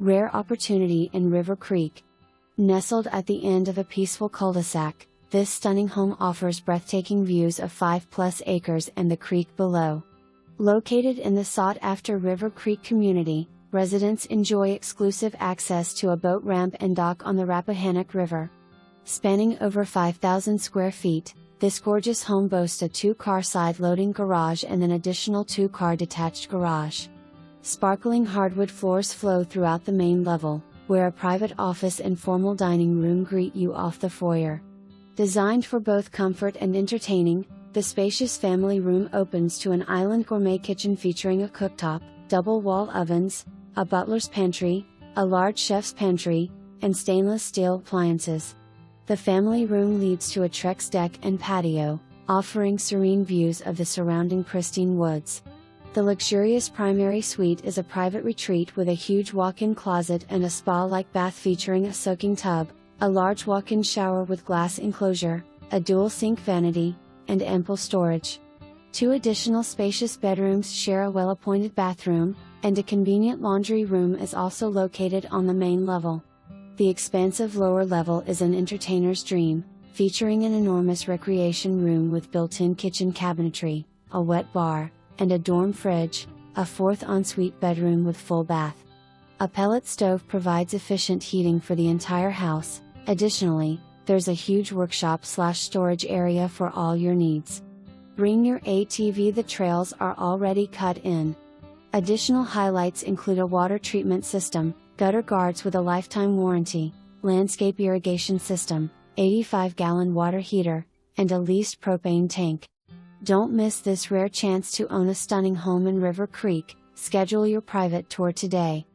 Rare opportunity in River Creek. Nestled at the end of a peaceful cul-de-sac, this stunning home offers breathtaking views of 5+ acres and the creek below. Located in the sought-after River Creek community, residents enjoy exclusive access to a boat ramp and dock on the Rappahannock River. Spanning over 5,000 square feet, this gorgeous home boasts a 2-car side-loading garage and an additional 2-car detached garage. Sparkling hardwood floors flow throughout the main level, where a private office and formal dining room greet you off the foyer. Designed for both comfort and entertaining, the spacious family room opens to an island gourmet kitchen featuring a cooktop, double-wall ovens, a butler's pantry, a large chef's pantry, and stainless steel appliances. The family room leads to a Trex deck and patio, offering serene views of the surrounding pristine woods. The luxurious primary suite is a private retreat with a huge walk-in closet and a spa-like bath featuring a soaking tub, a large walk-in shower with glass enclosure, a dual-sink vanity, and ample storage. 2 additional spacious bedrooms share a well-appointed bathroom, and a convenient laundry room is also located on the main level. The expansive lower level is an entertainer's dream, featuring an enormous recreation room with built-in kitchen cabinetry, a wet bar, and a dorm fridge, a 4th ensuite bedroom with full bath. A pellet stove provides efficient heating for the entire house. Additionally, there's a huge workshop/storage area for all your needs. Bring your ATV. The trails are already cut in. Additional highlights include a water treatment system, gutter guards with a lifetime warranty, landscape irrigation system, 85-gallon water heater, and a leased propane tank. Don't miss this rare chance to own a stunning home in River Creek. Schedule your private tour today.